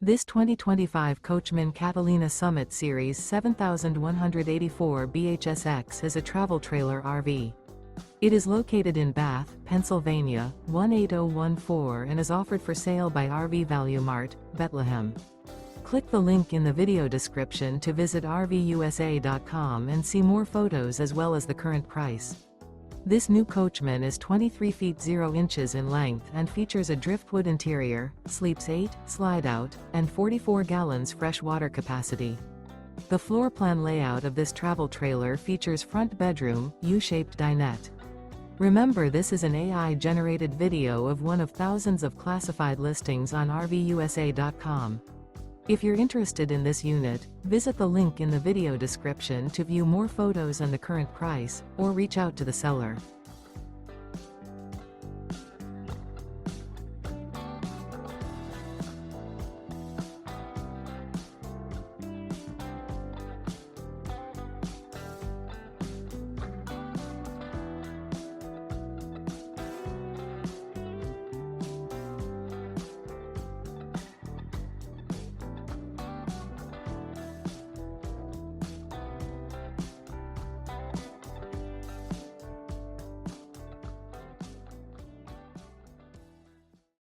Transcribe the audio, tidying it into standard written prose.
This 2025 Coachmen Catalina Summit Series 7184 BHSX is a travel trailer RV. It is located in Bath, Pennsylvania, 18014 and is offered for sale by RV Value Mart, Behtlehem. Click the link in the video description to visit RVUSA.com and see more photos as well as the current price. This new Coachmen is 23 feet 0 inches in length and features a driftwood interior, sleeps 8, slide-out, and 44 gallons fresh water capacity. The floor plan layout of this travel trailer features front bedroom, U-shaped dinette. Remember, this is an AI-generated video of one of thousands of classified listings on RVUSA.com. If you're interested in this unit, visit the link in the video description to view more photos and the current price, or reach out to the seller.